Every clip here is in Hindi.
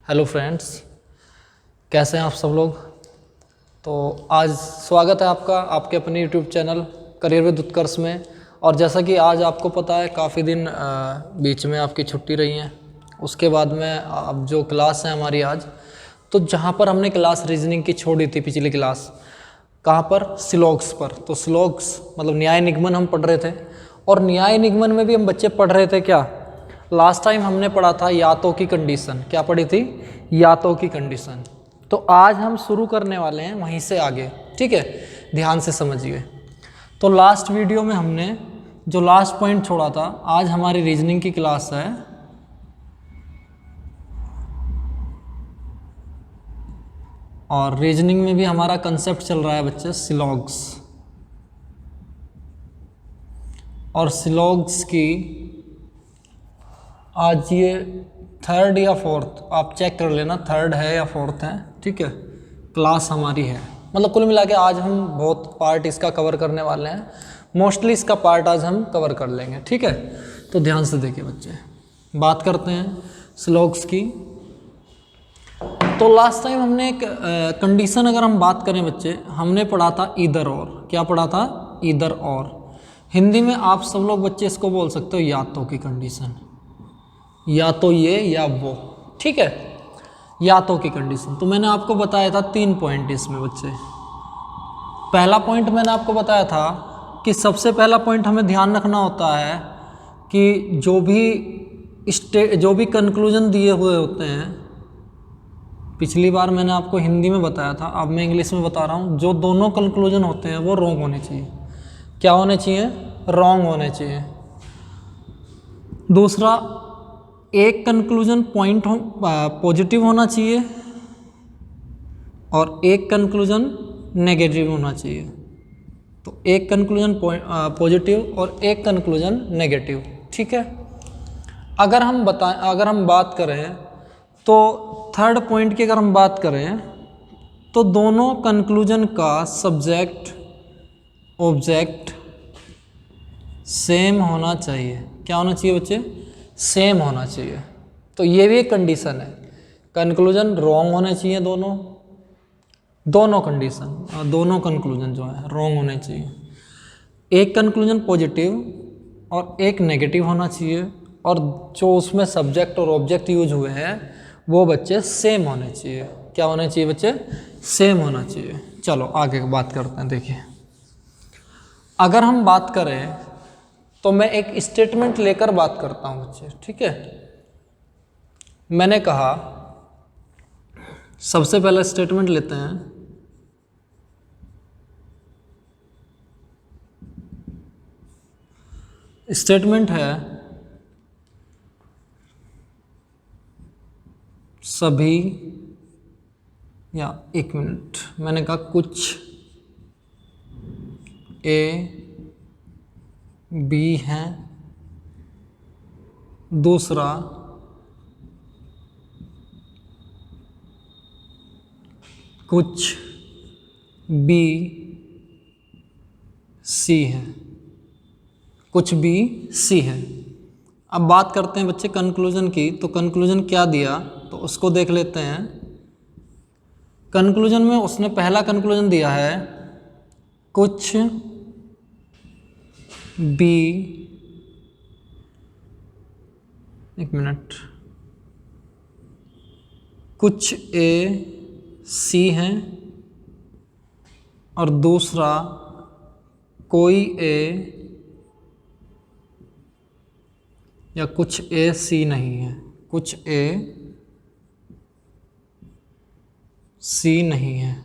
हेलो फ्रेंड्स, कैसे हैं आप सब लोग। तो आज स्वागत है आपका आपके अपने यूट्यूब चैनल करियर विद उत्कर्ष में। और जैसा कि आज आपको पता है काफ़ी दिन बीच में आपकी छुट्टी रही है। उसके बाद में अब जो क्लास है हमारी आज, तो जहाँ पर हमने क्लास रीजनिंग की छोड़ी थी पिछली क्लास, कहाँ पर, सिलॉग्स पर। तो सिलॉग्स मतलब न्याय निगमन हम पढ़ रहे थे। और न्याय निगमन में भी हम बच्चे पढ़ रहे थे क्या, लास्ट टाइम हमने पढ़ा था यातों की कंडीशन। क्या पढ़ी थी, यातों की कंडीशन। तो आज हम शुरू करने वाले हैं वहीं से आगे, ठीक है, ध्यान से समझिए। तो लास्ट वीडियो में हमने जो लास्ट पॉइंट छोड़ा था, आज हमारी रीजनिंग की क्लास है और रीजनिंग में भी हमारा कंसेप्ट चल रहा है बच्चे सिलॉग्स। और सिलॉग्स की आज ये थर्ड या फोर्थ, आप चेक कर लेना थर्ड है या फोर्थ है, ठीक है, क्लास हमारी है। मतलब कुल मिला के आज हम बहुत पार्ट इसका कवर करने वाले हैं। मोस्टली इसका पार्ट आज हम कवर कर लेंगे, ठीक है। तो ध्यान से देखिए बच्चे, बात करते हैं सिलॉग्स की। तो लास्ट टाइम हमने एक कंडीशन, अगर हम बात करें बच्चे, हमने पढ़ा था ईदर और। क्या पढ़ा था, ईदर और। हिंदी में आप सब लोग बच्चे इसको बोल सकते हो या तो की कंडीशन, या तो ये या वो, ठीक है, या तो की कंडीशन। तो मैंने आपको बताया था 3 पॉइंट इसमें बच्चे। पहला पॉइंट मैंने आपको बताया था कि सबसे पहला पॉइंट हमें ध्यान रखना होता है कि जो भी कंक्लूजन दिए हुए होते हैं, पिछली बार मैंने आपको हिंदी में बताया था, अब मैं इंग्लिश में बता रहा हूँ, जो दोनों कंक्लूजन होते हैं वो रॉन्ग होने चाहिए। क्या होने चाहिए, रॉन्ग होने चाहिए। दूसरा, एक कंक्लूजन पॉइंट पॉजिटिव होना चाहिए और एक कंक्लूजन नेगेटिव होना चाहिए। तो एक कंक्लूजन पॉजिटिव और एक कंक्लूजन नेगेटिव, ठीक है। अगर हम बात करें तो थर्ड पॉइंट की अगर हम बात करें तो दोनों कंक्लूजन का सब्जेक्ट ऑब्जेक्ट सेम होना चाहिए। क्या होना चाहिए बच्चे, सेम होना चाहिए। तो ये भी एक कंडीशन है। कंक्लूजन रॉन्ग होने चाहिए, दोनों कंडीशन, दोनों कंक्लूजन जो है रॉन्ग होने चाहिए। एक कंक्लूजन पॉजिटिव और एक नेगेटिव होना चाहिए, और जो उसमें सब्जेक्ट और ऑब्जेक्ट यूज हुए हैं वो बच्चे सेम होने चाहिए। क्या होने चाहिए बच्चे, सेम होना चाहिए। चलो आगे बात करते हैं। देखिए, अगर हम बात करें तो मैं एक स्टेटमेंट लेकर बात करता हूं बच्चे, ठीक है। मैंने कहा, सबसे पहला स्टेटमेंट लेते हैं। स्टेटमेंट है, सभी, या एक मिनट, मैंने कहा कुछ ए बी हैं, दूसरा कुछ बी सी है, कुछ बी सी है। अब बात करते हैं बच्चे कंक्लूजन की। तो कंक्लूजन क्या दिया, तो उसको देख लेते हैं। कंक्लूजन में उसने पहला कंक्लूजन दिया है, कुछ बी, एक मिनट, कुछ ए सी हैं, और दूसरा कोई ए या कुछ ए सी नहीं है, कुछ ए सी नहीं है,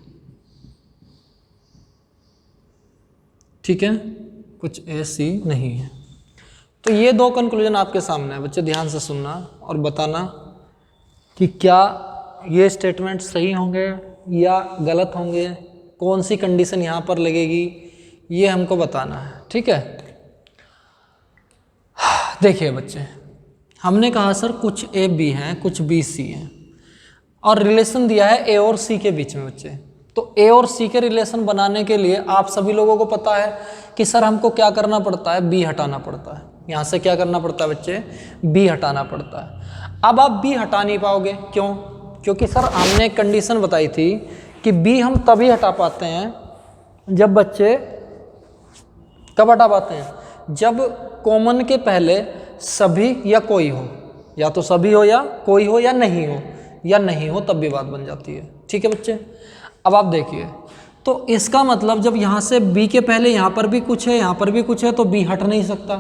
ठीक है, कुछ ए सी नहीं है। तो ये दो कंक्लूजन आपके सामने है बच्चे, ध्यान से सुनना और बताना कि क्या ये स्टेटमेंट सही होंगे या गलत होंगे, कौन सी कंडीशन यहाँ पर लगेगी, ये हमको बताना है, ठीक है। देखिए बच्चे, हमने कहा सर कुछ ए बी हैं, कुछ बी सी हैं, और रिलेशन दिया है ए और सी के बीच में बच्चे। तो ए और सी के रिलेशन बनाने के लिए आप सभी लोगों को पता है कि सर हमको क्या करना पड़ता है, बी हटाना पड़ता है। यहाँ से क्या करना पड़ता है बच्चे, बी हटाना पड़ता है। अब आप बी हटा नहीं पाओगे, क्यों, क्योंकि सर हमने एक कंडीशन बताई थी कि बी हम तभी हटा पाते हैं जब बच्चे कब हटा पाते हैं, जब कॉमन के पहले सभी या कोई हो, या तो सभी हो या कोई हो या नहीं हो, या नहीं हो तब भी बात बन जाती है। ठीक है बच्चे, अब आप देखिए, तो इसका मतलब जब यहाँ से बी के पहले यहाँ पर भी कुछ है, यहाँ पर भी कुछ है, तो बी हट नहीं सकता,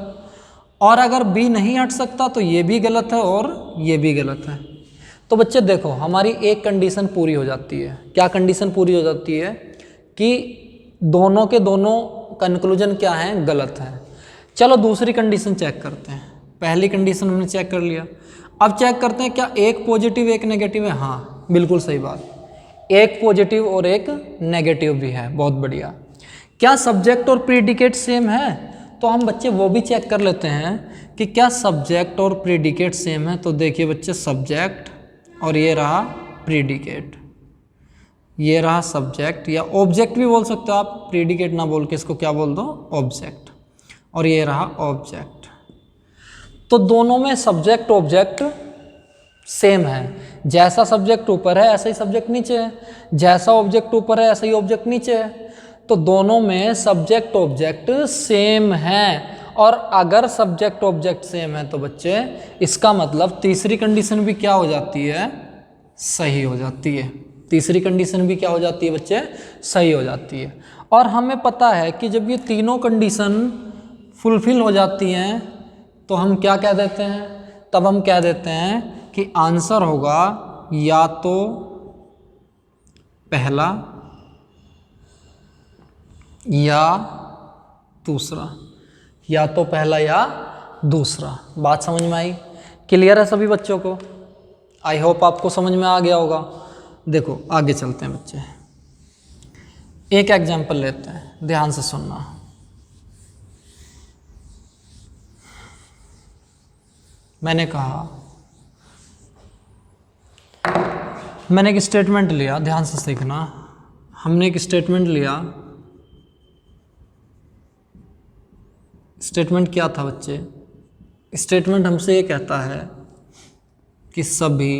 और अगर बी नहीं हट सकता तो ये भी गलत है और ये भी गलत है। तो बच्चे देखो, हमारी एक कंडीशन पूरी हो जाती है। क्या कंडीशन पूरी हो जाती है? कि दोनों के दोनों कंक्लूजन क्या हैं, गलत हैं। चलो दूसरी कंडीशन चेक करते हैं। पहली कंडीशन हमने चेक कर लिया, अब चेक करते हैं क्या एक पॉजिटिव एक नेगेटिव है। हाँ बिल्कुल सही बात, एक पॉजिटिव और एक नेगेटिव भी है, बहुत बढ़िया। क्या सब्जेक्ट और प्रीडिकेट सेम है? तो हम बच्चे वो भी चेक कर लेते हैं कि क्या सब्जेक्ट और प्रीडिकेट सेम है। तो देखिए बच्चे, सब्जेक्ट और ये रहा प्रीडिकेट, ये रहा सब्जेक्ट, या ऑब्जेक्ट भी बोल सकते हो आप, प्रीडिकेट ना बोल के इसको क्या बोल दो, ऑब्जेक्ट, और ये रहा ऑब्जेक्ट। तो दोनों में सब्जेक्ट ऑब्जेक्ट सेम है। जैसा सब्जेक्ट ऊपर है ऐसा ही सब्जेक्ट नीचे है, जैसा ऑब्जेक्ट ऊपर है ऐसा ही ऑब्जेक्ट नीचे है। तो दोनों में सब्जेक्ट ऑब्जेक्ट सेम है, और अगर सब्जेक्ट ऑब्जेक्ट सेम है तो बच्चे इसका मतलब तीसरी कंडीशन भी क्या हो जाती है, सही हो जाती है। तीसरी कंडीशन भी क्या हो जाती है बच्चे, सही हो जाती है। और हमें पता है कि जब ये तीनों कंडीशन फुलफिल हो जाती हैं तो हम क्या कह देते हैं, तब हम कह देते हैं कि आंसर होगा या तो पहला या दूसरा, या तो पहला या दूसरा। बात समझ में आई? क्लियर है सभी बच्चों को? आई होप आपको समझ में आ गया होगा। देखो आगे चलते हैं बच्चे, एक एग्जाम्पल लेते हैं, ध्यान से सुनना। मैंने कहा, मैंने एक स्टेटमेंट लिया, ध्यान से सीखना। हमने एक स्टेटमेंट लिया, स्टेटमेंट क्या था बच्चे? स्टेटमेंट हमसे ये कहता है कि सभी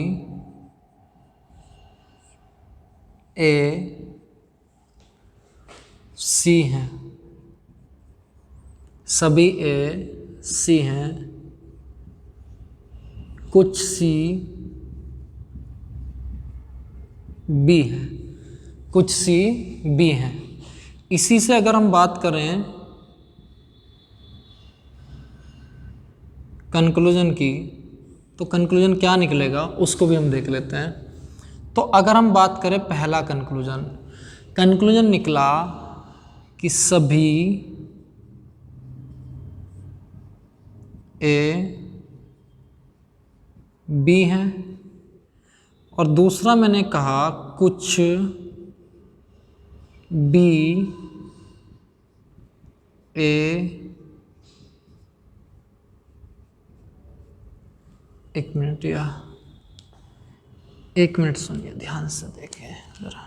ए सी हैं, सभी ए सी हैं, कुछ सी बी है, कुछ सी बी हैं। इसी से अगर हम बात करें कंक्लूजन की, तो कंक्लूजन क्या निकलेगा उसको भी हम देख लेते हैं। तो अगर हम बात करें पहला कंक्लूजन, कंक्लूजन निकला कि सभी ए बी हैं, और दूसरा मैंने कहा कुछ बी ए, एक मिनट या एक मिनट सुनिए, ध्यान से देखिए जरा।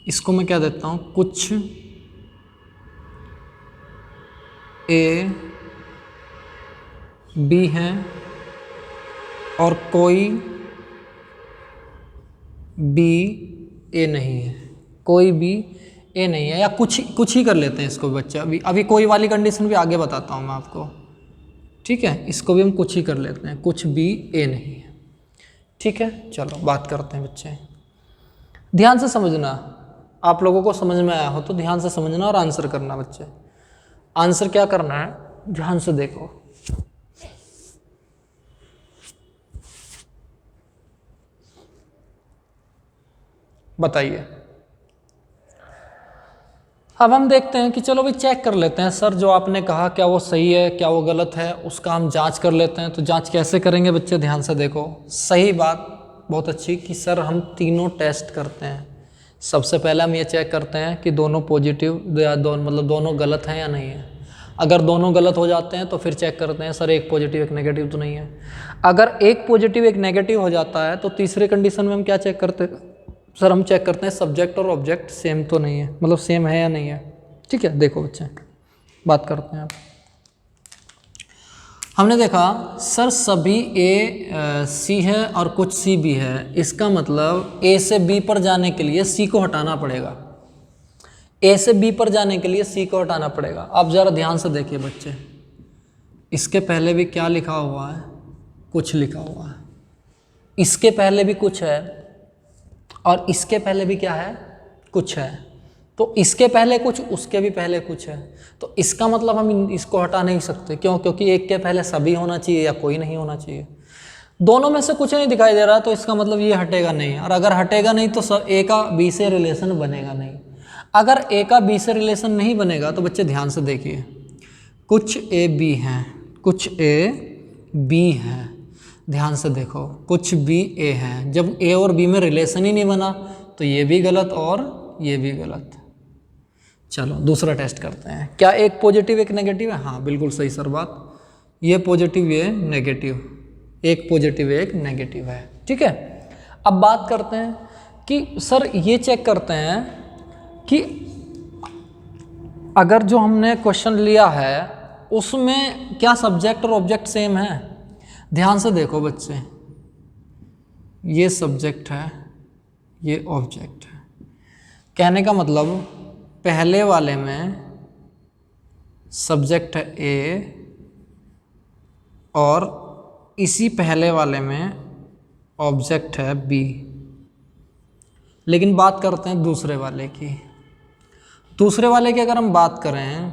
इसको मैं क्या देता हूं, कुछ ए बी हैं और कोई बी ए नहीं है, कोई बी ए नहीं है, या कुछ ही कर लेते हैं इसको बच्चे। अभी कोई वाली कंडीशन भी आगे बताता हूँ मैं आपको, ठीक है। इसको भी हम कुछ ही कर लेते हैं, कुछ बी ए नहीं है, ठीक है। चलो बात करते हैं बच्चे, ध्यान से समझना। आप लोगों को समझ में आया हो तो ध्यान से समझना और आंसर करना बच्चे। आंसर क्या करना है, ध्यान से देखो। बताइए, अब हम देखते हैं कि चलो भाई चेक कर लेते हैं, सर जो आपने कहा क्या वो सही है क्या वो गलत है, उसका हम जांच कर लेते हैं। तो जांच कैसे करेंगे बच्चे, ध्यान से देखो। सही बात, बहुत अच्छी, कि सर हम तीनों टेस्ट करते हैं। सबसे पहले हम ये चेक करते हैं कि दोनों पॉजिटिव या मतलब दोनों गलत हैं या नहीं है। अगर दोनों गलत हो जाते हैं तो फिर चेक करते हैं सर एक पॉजिटिव एक नेगेटिव तो नहीं है। अगर एक पॉजिटिव एक नेगेटिव हो जाता है तो तीसरे कंडीशन में हम क्या चेक करते हैं, सर हम चेक करते हैं सब्जेक्ट और ऑब्जेक्ट सेम तो नहीं है, मतलब सेम है या नहीं है। ठीक है, देखो बच्चे बात करते हैं। हमने देखा सर सभी ए सी है और कुछ सी भी है, इसका मतलब ए से बी पर जाने के लिए सी को हटाना पड़ेगा। ए से बी पर जाने के लिए सी को हटाना पड़ेगा। अब ज़रा ध्यान से देखिए बच्चे, इसके पहले भी क्या लिखा हुआ है, कुछ लिखा हुआ है, इसके पहले भी कुछ है और इसके पहले भी क्या है, कुछ है। तो इसके पहले कुछ, उसके भी पहले कुछ है, तो इसका मतलब हम इसको हटा नहीं सकते। क्यों? क्योंकि एक के पहले सभी होना चाहिए या कोई नहीं होना चाहिए। दोनों में से कुछ नहीं दिखाई दे रहा, तो इसका मतलब ये हटेगा नहीं। और अगर हटेगा नहीं तो ए का बी से रिलेशन बनेगा नहीं। अगर ए का बी से रिलेशन नहीं बनेगा तो बच्चे ध्यान से देखिए, कुछ ए बी हैं, कुछ ए बी हैं, ध्यान से देखो, कुछ बी ए हैं। जब ए और बी में रिलेशन ही नहीं बना तो ये भी गलत और ये भी गलत। चलो दूसरा टेस्ट करते हैं। क्या एक पॉजिटिव एक नेगेटिव है? हाँ बिल्कुल सही सर बात, ये पॉजिटिव ये नेगेटिव, एक पॉजिटिव एक नेगेटिव है। ठीक है, अब बात करते हैं कि सर ये चेक करते हैं कि अगर जो हमने क्वेश्चन लिया है उसमें क्या सब्जेक्ट और ऑब्जेक्ट सेम है। ध्यान से देखो बच्चे, ये सब्जेक्ट है, ये ऑब्जेक्ट है। कहने का मतलब पहले वाले में सब्जेक्ट है ए और इसी पहले वाले में ऑब्जेक्ट है बी। लेकिन बात करते हैं दूसरे वाले की। दूसरे वाले की अगर हम बात करें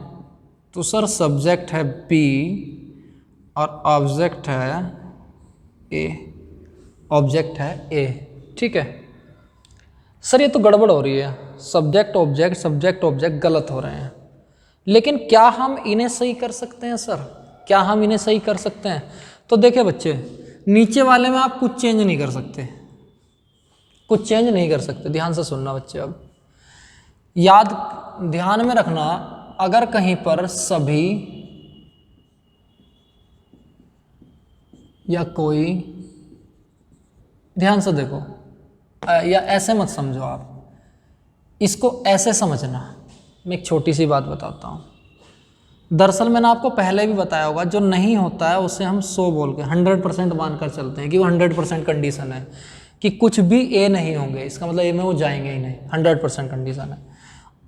तो सर सब्जेक्ट है बी और ऑब्जेक्ट है ए, ऑब्जेक्ट है ए। ठीक है सर, ये तो गड़बड़ हो रही है, सब्जेक्ट ऑब्जेक्ट गलत हो रहे हैं। लेकिन क्या हम इन्हें सही कर सकते हैं सर? क्या हम इन्हें सही कर सकते हैं? तो देखिए बच्चे, नीचे वाले में आप कुछ चेंज नहीं कर सकते, कुछ चेंज नहीं कर सकते। ध्यान से सुनना बच्चे, अब ध्यान में रखना, अगर कहीं पर सभी या कोई, ध्यान से देखो, या ऐसे मत समझो आप, इसको ऐसे समझना। मैं एक छोटी सी बात बताता हूँ। दरअसल मैंने आपको पहले भी बताया होगा, जो नहीं होता है उसे हम 100 बोल के 100% मानकर चलते हैं कि वो 100% कंडीशन है कि कुछ भी ए नहीं होंगे, इसका मतलब ए में वो जाएंगे ही नहीं, 100% कंडीशन है।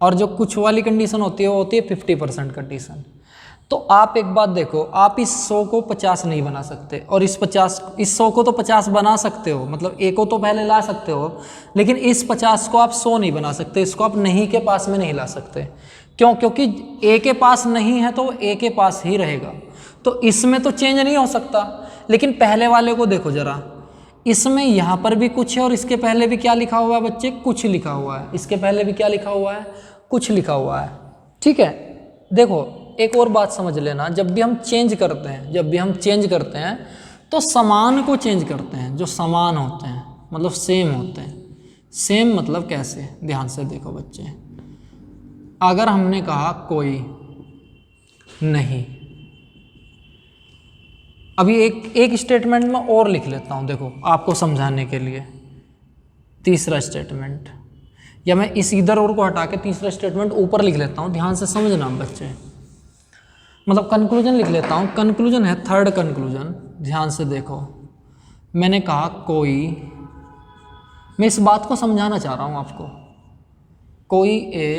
और जो कुछ वाली कंडीशन होती है वो होती है 50% कंडीशन। तो आप एक बात देखो, आप इस 100 को 50 नहीं बना सकते और इस 100 को तो 50 बना सकते हो, मतलब ए को तो पहले ला सकते हो, लेकिन इस 50 को आप 100 नहीं बना सकते, इसको आप नहीं के पास में नहीं ला सकते। क्यों? क्योंकि ए के पास नहीं है तो वो ए के पास ही रहेगा, तो इसमें तो चेंज नहीं हो सकता। लेकिन पहले वाले को देखो जरा, इसमें यहाँ पर भी कुछ है और इसके पहले भी क्या लिखा हुआ है बच्चे? कुछ लिखा हुआ है। इसके पहले भी क्या लिखा हुआ है? कुछ लिखा हुआ है। ठीक है, देखो एक और बात समझ लेना, जब भी हम चेंज करते हैं तो समान को चेंज करते हैं, जो समान होते हैं मतलब सेम होते हैं। सेम मतलब कैसे? ध्यान से देखो बच्चे, अगर हमने कहा कोई नहीं, अभी एक स्टेटमेंट में और लिख लेता हूं, देखो आपको समझाने के लिए। तीसरा स्टेटमेंट, या मैं इस इधर और को हटा के तीसरा स्टेटमेंट ऊपर लिख लेता हूं, ध्यान से समझना बच्चे, मतलब कंक्लूजन लिख लेता हूं। कंक्लूजन है थर्ड कंक्लूजन, ध्यान से देखो। मैंने कहा कोई, मैं इस बात को समझाना चाह रहा हूं आपको, कोई ए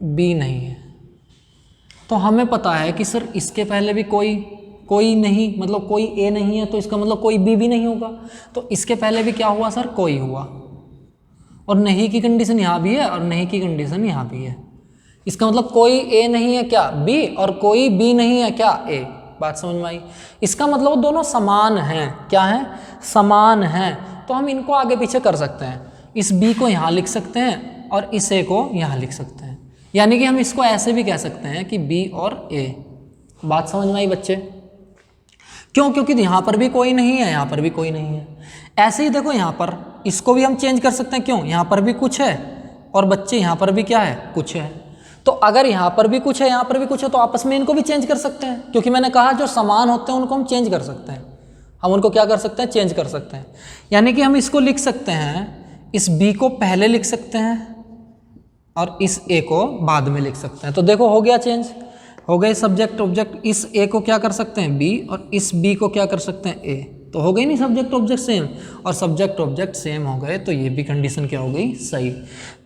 बी नहीं है। तो हमें पता है कि सर इसके पहले भी कोई नहीं, मतलब कोई ए नहीं है, तो इसका मतलब कोई बी भी नहीं होगा। तो इसके पहले भी क्या हुआ सर? कोई हुआ, और नहीं की कंडीशन यहाँ भी है और नहीं की कंडीशन यहाँ भी है। इसका मतलब कोई ए नहीं है क्या? बी, और कोई बी नहीं है क्या? ए। बात समझ में आई? इसका मतलब वो दोनों समान हैं। क्या है? समान हैं। तो हम इनको आगे पीछे कर सकते हैं, इस बी को यहाँ लिख सकते हैं और इस ए को यहाँ लिख सकते हैं, यानी कि हम इसको ऐसे भी कह सकते हैं कि बी और ए। बात समझ में आई बच्चे? क्यों? क्योंकि यहाँ पर भी कोई नहीं है, यहाँ पर भी कोई नहीं है। ऐसे ही देखो यहाँ पर, इसको भी हम चेंज कर सकते हैं। क्यों? यहाँ पर भी कुछ है और बच्चे यहाँ पर भी क्या है? कुछ है। तो अगर यहाँ पर भी कुछ है, यहाँ पर भी कुछ है, तो आपस में इनको भी चेंज कर सकते हैं, क्योंकि मैंने कहा जो समान होते हैं उनको हम चेंज कर सकते हैं। हम उनको क्या कर सकते हैं? चेंज कर सकते हैं। यानी कि हम इसको लिख सकते हैं, इस बी को पहले लिख सकते हैं और इस ए को बाद में लिख सकते हैं। तो देखो हो गया चेंज, हो गए सब्जेक्ट ऑब्जेक्ट, इस ए को क्या कर सकते हैं बी, और इस बी को क्या कर सकते हैं ए, तो हो गई नहीं सब्जेक्ट ऑब्जेक्ट सेम, और सब्जेक्ट ऑब्जेक्ट सेम हो गए तो ये भी कंडीशन क्या हो गई सही।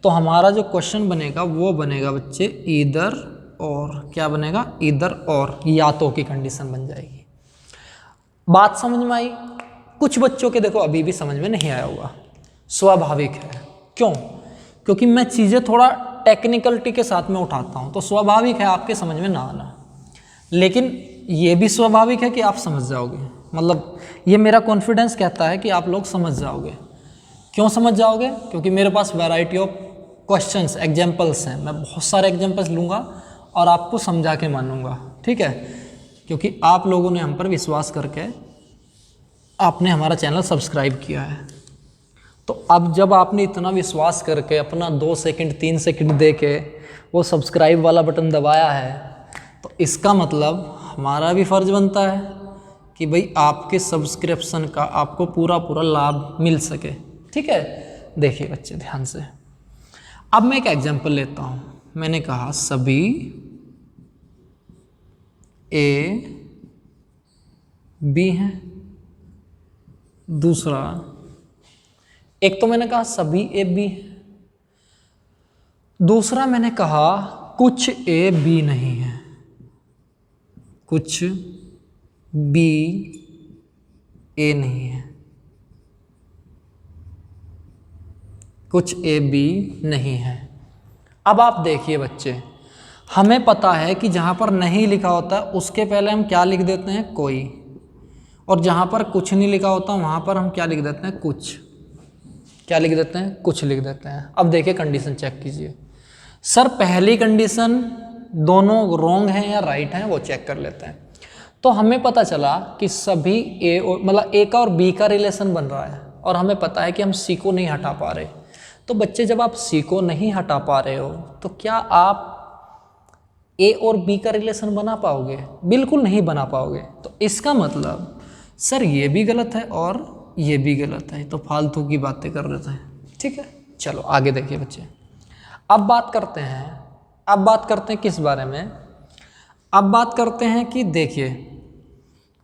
तो हमारा जो क्वेश्चन बनेगा वो बनेगा बच्चे ईदर और, क्या बनेगा ईदर और, या तो की कंडीशन बन जाएगी। बात समझ में आई? कुछ बच्चों के देखो अभी भी समझ में नहीं आया होगा, स्वाभाविक है। क्यों? क्योंकि मैं चीज़ें थोड़ा टेक्निकलिटी के साथ में उठाता हूँ, तो स्वाभाविक है आपके समझ में ना आना, लेकिन ये भी स्वाभाविक है कि आप समझ जाओगे। मतलब ये मेरा कॉन्फिडेंस कहता है कि आप लोग समझ जाओगे। क्यों समझ जाओगे? क्योंकि मेरे पास वैरायटी ऑफ क्वेश्चंस एग्जांपल्स हैं, मैं बहुत सारे एग्जांपल्स लूँगा और आपको समझा के मानूंगा, ठीक है? क्योंकि आप लोगों ने हम पर विश्वास करके आपने हमारा चैनल सब्सक्राइब किया है। तो अब जब आपने इतना विश्वास करके अपना 2 सेकंड 3 सेकंड दे के वो सब्सक्राइब वाला बटन दबाया है, तो इसका मतलब हमारा भी फ़र्ज़ बनता है कि भाई आपके सब्सक्रिप्शन का आपको पूरा पूरा लाभ मिल सके, ठीक है? देखिए बच्चे ध्यान से, अब मैं एक एग्जांपल लेता हूँ। मैंने कहा सभी ए बी हैं। दूसरा, एक तो मैंने कहा सभी ए बी हैं, दूसरा मैंने कहा कुछ ए बी नहीं है, कुछ बी ए नहीं है, कुछ ए बी नहीं है। अब आप देखिए बच्चे, हमें पता है कि जहाँ पर नहीं लिखा होता उसके पहले हम क्या लिख देते हैं कोई, और जहाँ पर कुछ नहीं लिखा होता वहाँ पर हम क्या लिख देते हैं कुछ, क्या लिख देते हैं कुछ लिख देते हैं। अब देखिए कंडीशन चेक कीजिए। सर पहली कंडीशन दोनों रॉन्ग हैं या राइट हैं वो चेक कर लेते हैं। तो हमें पता चला कि सभी ए मतलब ए का और बी का रिलेशन बन रहा है, और हमें पता है कि हम सी को नहीं हटा पा रहे। तो बच्चे जब आप सी को नहीं हटा पा रहे हो तो क्या आप ए और बी का रिलेशन बना पाओगे? बिल्कुल नहीं बना पाओगे। तो इसका मतलब सर ये भी गलत है और ये भी गलत है, तो फालतू की बातें कर रहे थे, ठीक है? चलो आगे देखिए बच्चे, अब बात करते हैं किस बारे में? अब बात करते हैं कि देखिए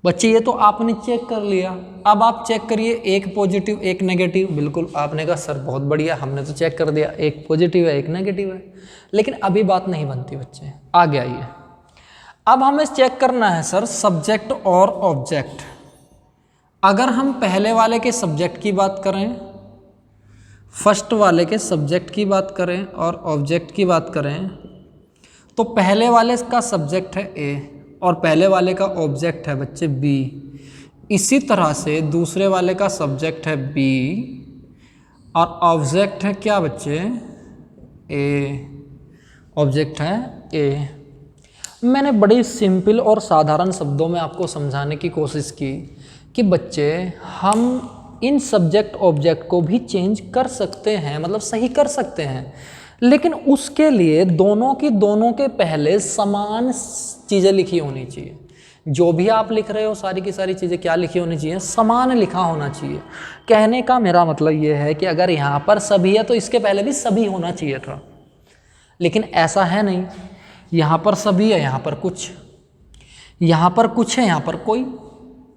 बच्चे ये तो आपने चेक कर लिया, अब आप चेक करिए एक पॉजिटिव एक नेगेटिव। बिल्कुल आपने कहा सर बहुत बढ़िया, हमने तो चेक कर दिया एक पॉजिटिव है एक नेगेटिव है, लेकिन अभी बात नहीं बनती बच्चे, आगे आइए। अब हमें चेक करना है सर सब्जेक्ट और ऑब्जेक्ट। अगर हम पहले वाले के सब्जेक्ट की बात करें, फर्स्ट वाले के सब्जेक्ट की बात करें और ऑब्जेक्ट की बात करें, तो पहले वाले का सब्जेक्ट है ए और पहले वाले का ऑब्जेक्ट है बच्चे बी। इसी तरह से दूसरे वाले का सब्जेक्ट है बी और ऑब्जेक्ट है क्या बच्चे ए, ऑब्जेक्ट है ए। मैंने बड़ी सिंपल और साधारण शब्दों में आपको समझाने की कोशिश की कि बच्चे हम इन सब्जेक्ट ऑब्जेक्ट को भी चेंज कर सकते हैं, मतलब सही कर सकते हैं, लेकिन उसके लिए दोनों के पहले समान चीज़ें लिखी होनी चाहिए। जो भी आप लिख रहे हो सारी की सारी चीज़ें क्या लिखी होनी चाहिए? समान लिखा होना चाहिए। कहने का मेरा मतलब ये है कि अगर यहाँ पर सभी है तो इसके पहले भी सभी होना चाहिए था, लेकिन ऐसा है नहीं। यहाँ पर सभी है, यहाँ पर कुछ, यहाँ पर कुछ है, यहाँ पर कोई,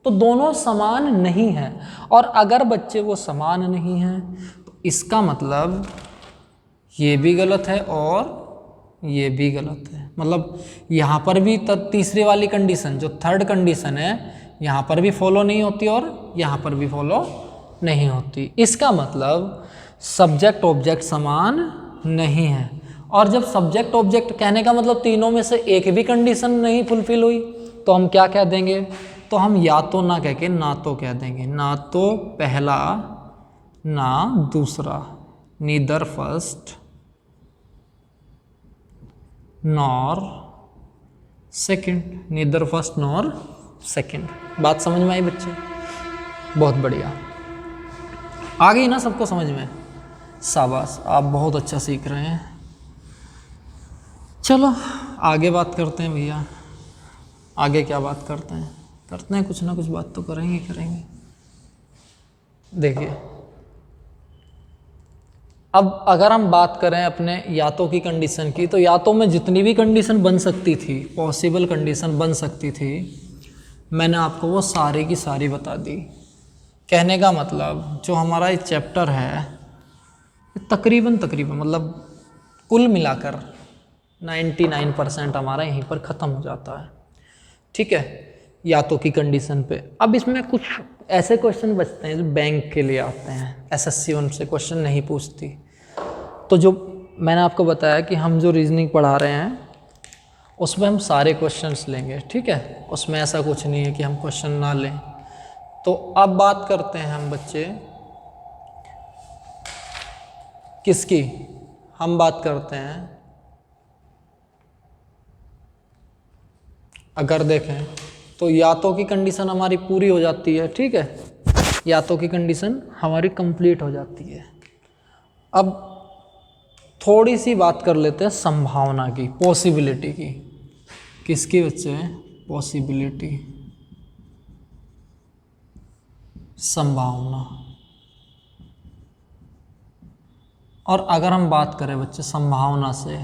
तो दोनों समान नहीं हैं। और अगर बच्चे वो समान नहीं हैं तो इसका मतलब ये भी गलत है और ये भी गलत है। मतलब यहाँ पर भी तीसरी वाली कंडीशन जो थर्ड कंडीशन है यहाँ पर भी फॉलो नहीं होती और यहाँ पर भी फॉलो नहीं होती। इसका मतलब सब्जेक्ट ऑब्जेक्ट समान नहीं है। और जब सब्जेक्ट ऑब्जेक्ट कहने का मतलब तीनों में से एक भी कंडीशन नहीं फुलफिल हुई तो हम क्या कह देंगे? तो हम या तो ना कह के ना तो कह देंगे। ना तो पहला ना दूसरा, neither first nor second, neither first nor second. बात समझ में आई बच्चे? बहुत बढ़िया, आ गई ना सबको समझ में? शाबाश, आप बहुत अच्छा सीख रहे हैं। चलो आगे बात करते हैं भैया। आगे क्या बात करते हैं? करते हैं कुछ ना कुछ बात तो करेंगे। देखिए अब अगर हम बात करें अपने यातों की कंडीशन की, तो यातों में जितनी भी कंडीशन बन सकती थी, पॉसिबल कंडीशन बन सकती थी, मैंने आपको वो सारी की सारी बता दी। कहने का मतलब जो हमारा ये चैप्टर है तकरीबन मतलब कुल मिलाकर 99% हमारा यहीं पर ख़त्म हो जाता है। ठीक है, यातों की कंडीशन पे। अब इसमें कुछ ऐसे क्वेश्चन बचते हैं जो बैंक के लिए आते हैं, एसएससी उनसे क्वेश्चन नहीं पूछती। तो जो मैंने आपको बताया कि हम जो रीजनिंग पढ़ा रहे हैं उसमें हम सारे क्वेश्चंस लेंगे। ठीक है, उसमें ऐसा कुछ नहीं है कि हम क्वेश्चन ना लें। तो अब बात करते हैं हम बच्चे किसकी, हम बात करते हैं, अगर देखें तो यातों की कंडीशन हमारी पूरी हो जाती है। ठीक है, यातों की कंडीशन हमारी कंप्लीट हो जाती है। अब थोड़ी सी बात कर लेते हैं संभावना की, पॉसिबिलिटी की। किसकी बच्चे? पॉसिबिलिटी, संभावना। और अगर हम बात करें बच्चे संभावना से,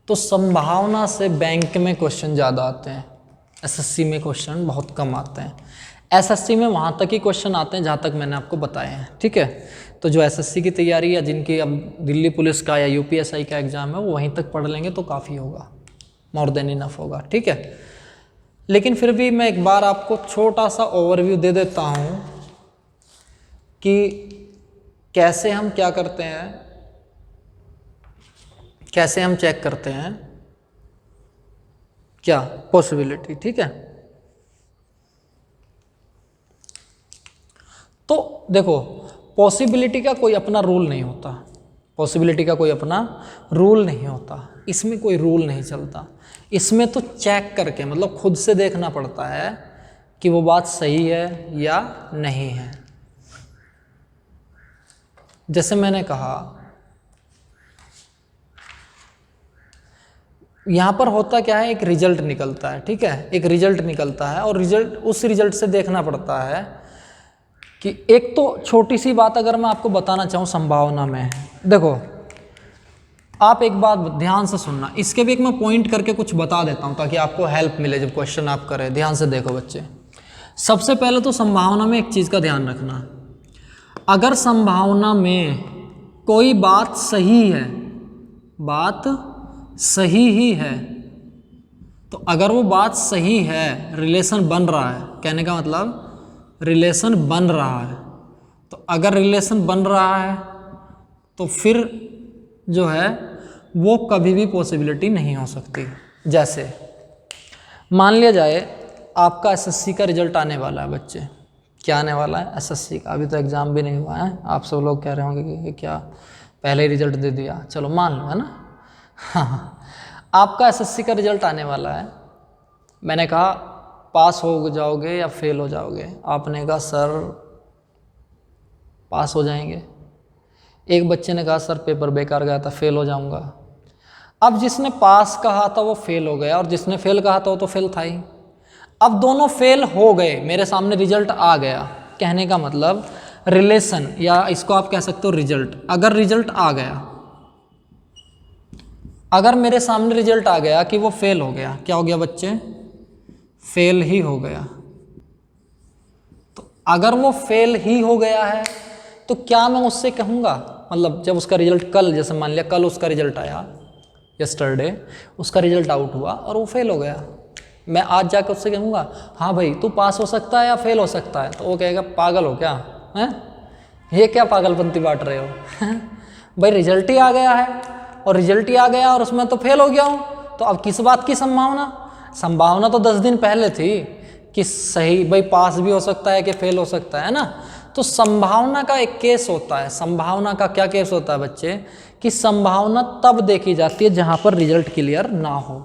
तो संभावना से बैंक में क्वेश्चन ज़्यादा आते हैं, एसएससी में क्वेश्चन बहुत कम आते हैं। एसएससी में वहाँ तक ही क्वेश्चन आते हैं जहाँ तक मैंने आपको बताए हैं। ठीक है, तो जो एसएससी की तैयारी या जिनकी अब दिल्ली पुलिस का या यूपीएसआई का एग्ज़ाम है वो वहीं तक पढ़ लेंगे तो काफ़ी होगा, मोर देन इनफ होगा। ठीक है, लेकिन फिर भी मैं एक बार आपको छोटा सा ओवरव्यू दे देता हूँ कि कैसे हम क्या करते हैं, कैसे हम चेक करते हैं क्या पॉसिबिलिटी। ठीक है, तो देखो पॉसिबिलिटी का कोई अपना रूल नहीं होता, पॉसिबिलिटी का कोई अपना रूल नहीं होता, इसमें कोई रूल नहीं चलता। इसमें तो चेक करके मतलब खुद से देखना पड़ता है कि वो बात सही है या नहीं है। जैसे मैंने कहा यहाँ पर होता क्या है, एक रिजल्ट निकलता है। ठीक है, एक रिजल्ट निकलता है और उस रिजल्ट से देखना पड़ता है कि एक तो छोटी सी बात अगर मैं आपको बताना चाहूँ संभावना में, देखो आप एक बात ध्यान से सुनना, इसके भी एक मैं पॉइंट करके कुछ बता देता हूँ ताकि आपको हेल्प मिले जब क्वेश्चन आप करें। ध्यान से देखो बच्चे, सबसे पहले तो संभावना में एक चीज़ का ध्यान रखना, अगर संभावना में कोई बात सही है, बात सही ही है, तो अगर वो बात सही है, रिलेशन बन रहा है, कहने का मतलब रिलेशन बन रहा है, तो अगर रिलेशन बन रहा है तो फिर जो है वो कभी भी पॉसिबिलिटी नहीं हो सकती। जैसे मान लिया जाए आपका एसएससी का रिजल्ट आने वाला है बच्चे, क्या आने वाला है एसएससी का, अभी तो एग्ज़ाम भी नहीं हुआ है, आप सब लोग कह रहे होंगे कि क्या पहले ही रिजल्ट दे दिया, चलो मान लो, है ना। हाँ, आपका एसएससी का रिजल्ट आने वाला है। मैंने कहा पास हो जाओगे या फेल हो जाओगे, आपने कहा सर पास हो जाएंगे। एक बच्चे ने कहा सर पेपर बेकार गया था, फेल हो जाऊंगा। अब जिसने पास कहा था वो फेल हो गया और जिसने फेल कहा था वो तो फेल था ही। अब दोनों फेल हो गए, मेरे सामने रिजल्ट आ गया, कहने का मतलब रिलेशन या इसको आप कह सकते हो रिजल्ट। अगर रिजल्ट आ गया, अगर मेरे सामने रिजल्ट आ गया कि वो फेल हो गया, क्या हो गया बच्चे? फेल ही हो गया। तो अगर वो फेल ही हो गया है तो क्या मैं उससे कहूँगा, मतलब जब उसका रिजल्ट कल, जैसे मान लिया कल उसका रिजल्ट आया, यस्टरडे उसका रिजल्ट आउट हुआ और वो फेल हो गया, मैं आज जाकर उससे कहूँगा हाँ भाई तू पास हो सकता है या फेल हो सकता है, तो वो कहेगा पागल हो क्या, हैं ये क्या पागलपंती बांट रहे हो भाई रिजल्ट ही आ गया है और रिजल्ट ही आ गया और उसमें तो फेल हो गया हूँ, तो अब किस बात की संभावना? संभावना तो 10 दिन पहले थी कि सही भाई पास भी हो सकता है कि फेल हो सकता है ना। तो संभावना का एक केस होता है, संभावना का क्या केस होता है बच्चे, कि संभावना तब देखी जाती है जहाँ पर रिजल्ट क्लियर ना हो,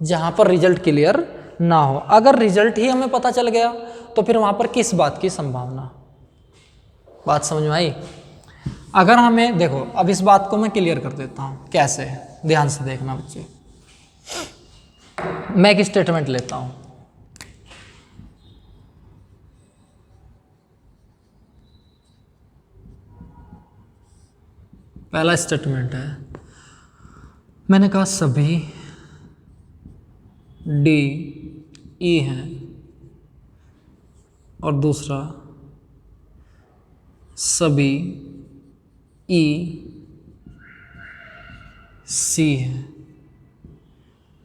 जहाँ पर रिजल्ट क्लियर ना हो। अगर रिजल्ट ही हमें पता चल गया तो फिर वहाँ पर किस बात की संभावना? बात समझ में आई? अगर हमें देखो, अब इस बात को मैं क्लियर कर देता हूँ कैसे, ध्यान से देखना बच्चे। मैं एक स्टेटमेंट लेता हूँ, पहला स्टेटमेंट है, मैंने कहा सभी डी ई हैं, और दूसरा सभी ई सी है,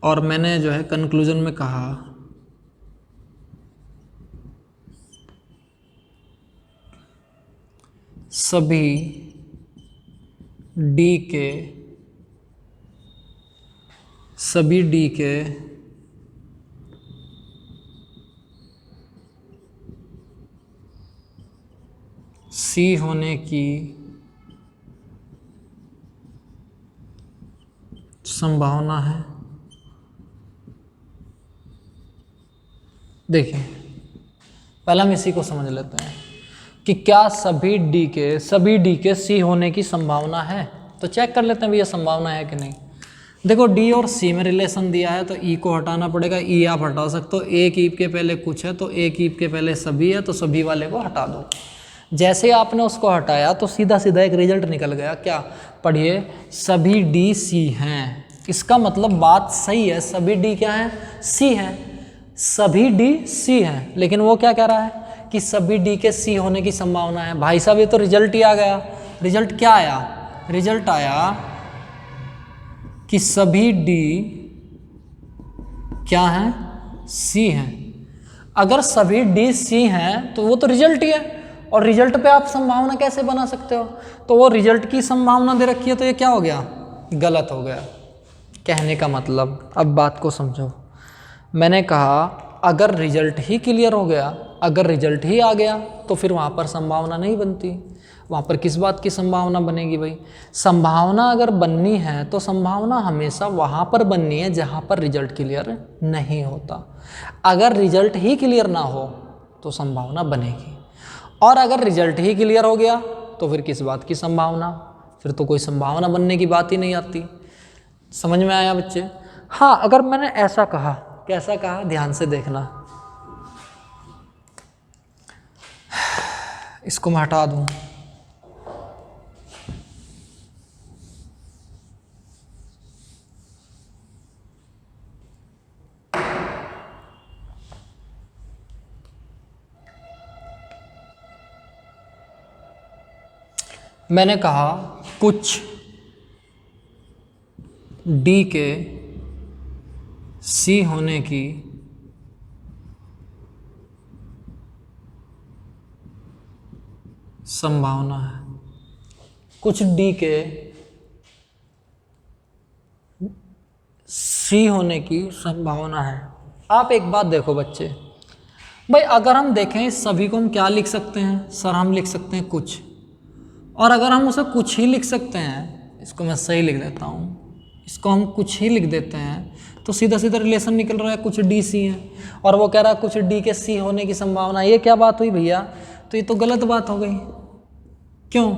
और मैंने जो है कंक्लूजन में कहा सभी डी के सी होने की संभावना है। देखिए पहले हम इसी को समझ लेते हैं कि क्या सभी डी के सी होने की संभावना है। तो चेक कर लेते हैं भैया संभावना है कि नहीं। देखो डी और सी में रिलेशन दिया है तो ई को हटाना पड़ेगा। ई आप हटा सकते हो, एक ईप के पहले कुछ है तो एक ईप के पहले सभी है, तो सभी वाले को हटा दो। जैसे ही आपने उसको हटाया तो सीधा सीधा एक रिजल्ट निकल गया। क्या? पढ़िए, सभी डी सी हैं। इसका मतलब बात सही है, सभी डी क्या है? सी हैं। सभी डी सी हैं, लेकिन वो क्या कह रहा है कि सभी डी के सी होने की संभावना है। भाई साहब ये तो रिजल्ट ही आ गया। रिजल्ट क्या आया? रिजल्ट आया कि सभी डी क्या हैं? सी हैं। अगर सभी डी सी हैं तो वो तो रिजल्ट ही है, और रिजल्ट पे आप संभावना कैसे बना सकते हो? तो वो रिजल्ट की संभावना दे रखी है, तो ये क्या हो गया? गलत हो गया। कहने का मतलब, अब बात को समझो। मैंने कहा अगर रिजल्ट ही क्लियर हो गया, अगर रिजल्ट ही आ गया तो फिर वहाँ पर संभावना नहीं बनती। वहाँ पर किस बात की संभावना बनेगी भाई? संभावना अगर बननी है तो संभावना हमेशा वहाँ पर बननी है जहाँ पर रिजल्ट क्लियर नहीं होता। अगर रिजल्ट ही क्लियर ना हो तो संभावना बनेगी, और अगर रिजल्ट ही क्लियर हो गया तो फिर किस बात की संभावना? फिर तो कोई संभावना बनने की बात ही नहीं आती। समझ में आया बच्चे? हाँ, अगर मैंने ऐसा कहा, कैसा कहा, ध्यान से देखना। इसको मैं हटा दूं। मैंने कहा कुछ डी के सी होने की संभावना है। कुछ डी के सी होने की संभावना है। आप एक बात देखो बच्चे, भाई अगर हम देखें सभी को हम क्या लिख सकते हैं? सर हम लिख सकते हैं कुछ, और अगर हम उसे कुछ ही लिख सकते हैं, इसको मैं सही लिख देता हूँ, इसको हम कुछ ही लिख देते हैं तो सीधा सीधा रिलेशन निकल रहा है कुछ डी सी है, और वो कह रहा है कुछ डी के सी होने की संभावना। ये क्या बात हुई भैया? तो ये तो गलत बात हो गई। क्यों?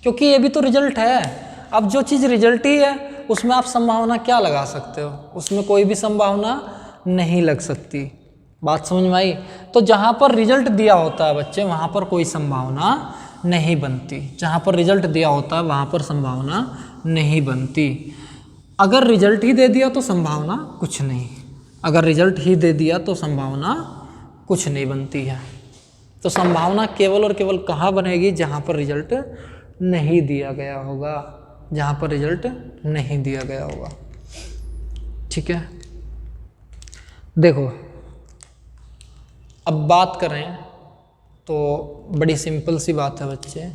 क्योंकि ये भी तो रिजल्ट है। अब जो चीज़ रिजल्ट ही है उसमें आप संभावना क्या लगा सकते हो? उसमें कोई भी संभावना नहीं लग सकती। बात समझ में आई? तो जहाँ पर रिजल्ट दिया होता है बच्चे, वहाँ पर कोई संभावना नहीं बनती। जहाँ पर रिजल्ट दिया होता है वहाँ पर संभावना नहीं बनती। अगर रिजल्ट ही दे दिया तो संभावना कुछ नहीं। अगर रिजल्ट ही दे दिया तो संभावना कुछ नहीं बनती है। तो संभावना केवल और केवल कहाँ बनेगी? जहाँ पर रिजल्ट नहीं दिया गया होगा। जहाँ पर रिजल्ट नहीं दिया गया होगा। ठीक है, देखो अब बात करें तो बड़ी सिंपल सी बात है बच्चे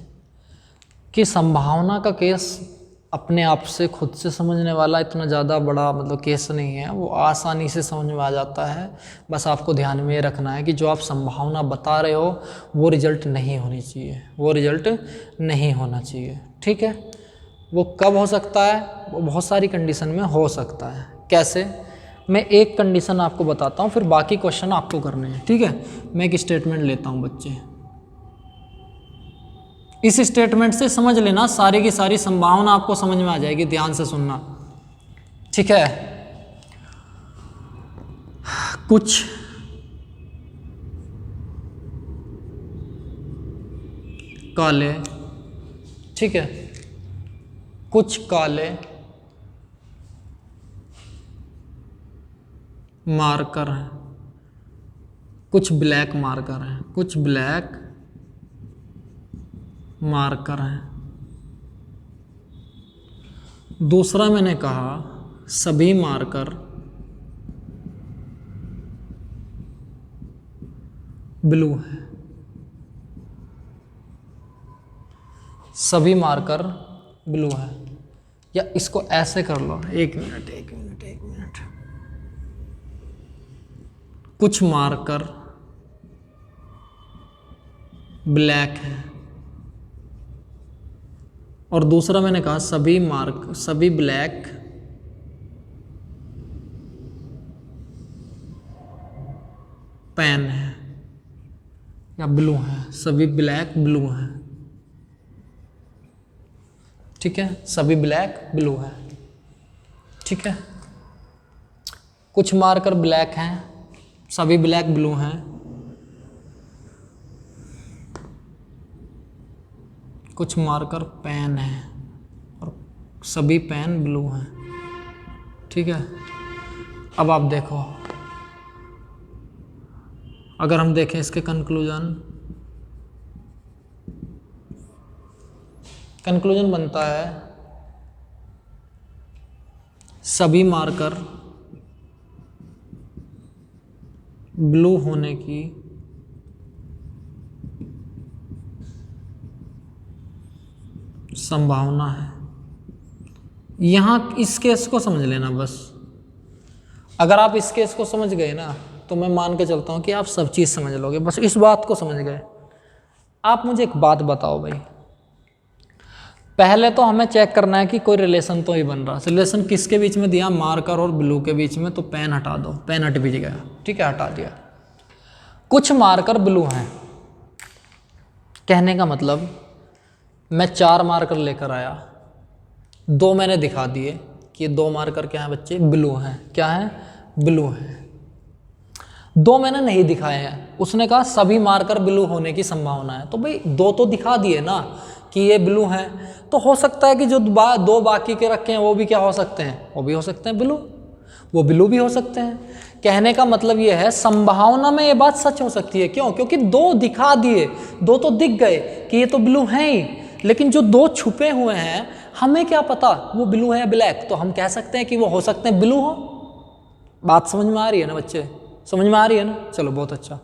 कि संभावना का केस अपने आप से खुद से समझने वाला इतना ज़्यादा बड़ा मतलब केस नहीं है, वो आसानी से समझ में आ जाता है। बस आपको ध्यान में रखना है कि जो आप संभावना बता रहे हो वो रिजल्ट नहीं होनी चाहिए, वो रिजल्ट नहीं होना चाहिए। ठीक है, वो कब हो सकता है? वो बहुत सारी कंडीशन में हो सकता है। कैसे? मैं एक कंडीशन आपको बताता हूँ, फिर बाकी क्वेश्चन आपको करने हैं। ठीक है, मैं एक स्टेटमेंट लेता हूँ बच्चे, इस स्टेटमेंट से समझ लेना सारी की सारी संभावना आपको समझ में आ जाएगी। ध्यान से सुनना, ठीक है। कुछ काले, ठीक है, कुछ काले मार्कर हैं, कुछ ब्लैक मार्कर हैं, कुछ ब्लैक मार्कर हैं। दूसरा मैंने कहा सभी मार्कर ब्लू है। सभी मार्कर ब्लू है। या इसको ऐसे कर लो, एक मिनट। कुछ मार्कर ब्लैक है, और दूसरा मैंने कहा सभी ब्लैक पेन है या ब्लू है। सभी ब्लैक ब्लू है, ठीक है, सभी ब्लैक ब्लू है, ठीक है। कुछ मार्कर ब्लैक हैं, सभी ब्लैक ब्लू हैं। कुछ मार्कर पेन है और सभी पेन ब्लू हैं, ठीक है। अब आप देखो, अगर हम देखें इसके कंक्लूजन बनता है सभी मार्कर ब्लू होने की संभावना है। यहां इस केस को समझ लेना बस। अगर आप इस केस को समझ गए ना, तो मैं मान के चलता हूं कि आप सब चीज समझ लोगे। बस इस बात को समझ गए। आप मुझे एक बात बताओ भाई, पहले तो हमें चेक करना है कि कोई रिलेशन तो ही बन रहा। रिलेशन किसके बीच में दिया? मार्कर और ब्लू के बीच में। तो पेन हटा दो, पेन हट भी गया, ठीक है, हटा दिया। कुछ मार्कर ब्लू हैं, कहने का मतलब मैं 4 मार्कर लेकर आया, 2 मैंने दिखा दिए कि ये 2 मार्कर क्या है बच्चे? ब्लू हैं। क्या है? ब्लू हैं। 2 मैंने नहीं दिखाए हैं। उसने कहा सभी मार्कर ब्लू होने की संभावना है। तो भाई 2 तो दिखा दिए ना कि ये ब्लू हैं, तो हो सकता है कि जो 2 बाकी के रखे हैं वो भी क्या हो सकते हैं? वो भी हो सकते हैं ब्लू, वो ब्लू भी हो सकते हैं। कहने का मतलब ये है संभावना में ये बात सच हो सकती है। क्यों? क्योंकि 2 दिखा दिए, 2 तो दिख गए कि ये तो ब्लू हैं ही, लेकिन जो 2 छुपे हुए हैं हमें क्या पता वो ब्लू है या ब्लैक। तो हम कह सकते हैं कि वो हो सकते हैं ब्लू हो। बात समझ में आ रही है ना बच्चे? समझ में आ रही है ना? चलो बहुत अच्छा।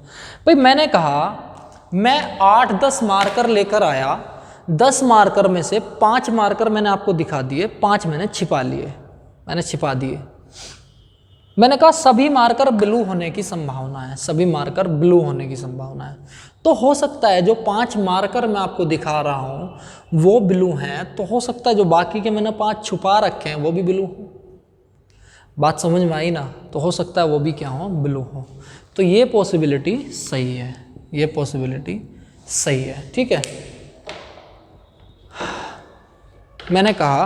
भाई मैंने कहा मैं 8-10 मार्कर लेकर आया, 10 मार्कर में से 5 मार्कर मैंने आपको दिखा दिए, 5 मैंने छिपा लिए, मैंने छिपा दिए। मैंने कहा सभी मार्कर ब्लू होने की संभावना है, सभी मार्कर ब्लू होने की संभावना है। तो हो सकता है जो 5 मार्कर मैं आपको दिखा रहा हूं वो ब्लू हैं, तो हो सकता है जो बाकी के मैंने 5 छुपा रखे हैं वो भी ब्लू हो। बात समझ में आई ना? तो हो सकता है वो भी क्या हो? ब्लू हो। तो ये पॉसिबिलिटी सही है, ये पॉसिबिलिटी सही है, ठीक है। मैंने कहा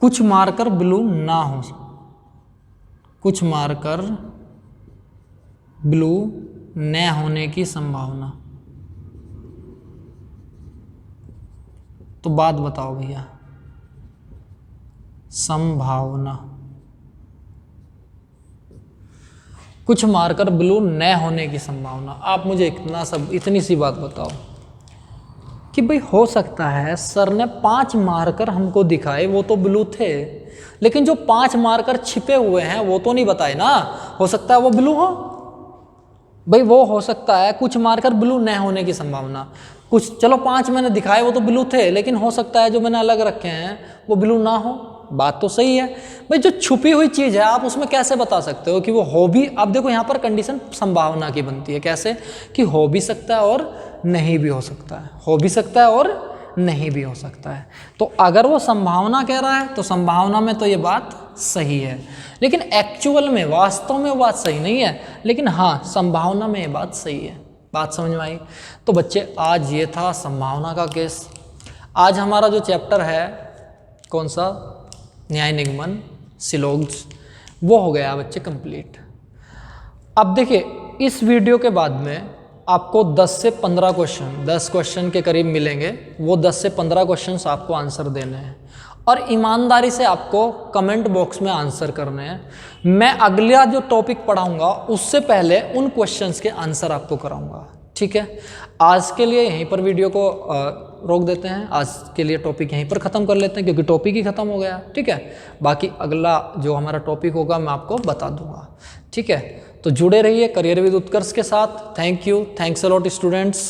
कुछ मार्कर ब्लू ना हो, कुछ मार्कर ब्लू न होने की संभावना। तो बात बताओ भैया, संभावना। कुछ मार्कर ब्लू न होने की संभावना। आप मुझे इतनी सी बात बताओ कि भाई हो सकता है सर ने 5 मार्कर हमको दिखाए, वो तो ब्लू थे, लेकिन जो 5 मार्कर छिपे हुए हैं वो तो नहीं बताए ना। हो सकता है वो ब्लू हो। भाई वो हो सकता है कुछ मार्कर ब्लू न होने की संभावना। कुछ, चलो 5 मैंने दिखाए वो तो ब्लू थे, लेकिन हो सकता है जो मैंने अलग रखे हैं वो ब्लू ना हो। बात तो सही है। भाई जो छुपी हुई चीज़ है आप उसमें कैसे बता सकते हो कि वो हो भी? अब देखो यहाँ पर कंडीशन संभावना की बनती है। कैसे? कि हो भी सकता है और नहीं भी हो सकता है, हो भी सकता है और नहीं भी हो सकता है। तो अगर वो संभावना कह रहा है तो संभावना में तो ये बात सही है, लेकिन एक्चुअल में, वास्तव में वो बात सही नहीं है, लेकिन हाँ संभावना में ये बात सही है। बात समझ में आई? तो बच्चे आज ये था संभावना का केस। आज हमारा जो चैप्टर है कौन सा? न्याय निगमन सिलोग्स, वो हो गया बच्चे कंप्लीट। अब देखिए इस वीडियो के बाद में आपको 10 से 15 क्वेश्चन, 10 क्वेश्चन के करीब मिलेंगे। वो 10 से 15 क्वेश्चंस आपको आंसर देने हैं और ईमानदारी से आपको कमेंट बॉक्स में आंसर करने हैं। मैं अगला जो टॉपिक पढ़ाऊंगा उससे पहले उन क्वेश्चंस के आंसर आपको कराऊंगा, ठीक है। आज के लिए यहीं पर वीडियो को रोक देते हैं। आज के लिए टॉपिक यहीं पर ख़त्म कर लेते हैं क्योंकि टॉपिक ही ख़त्म हो गया, ठीक है। बाकी अगला जो हमारा टॉपिक होगा मैं आपको बता दूंगा, ठीक है। तो जुड़े रहिए करियर विद उत्कर्ष के साथ। Thank you, thanks a lot students.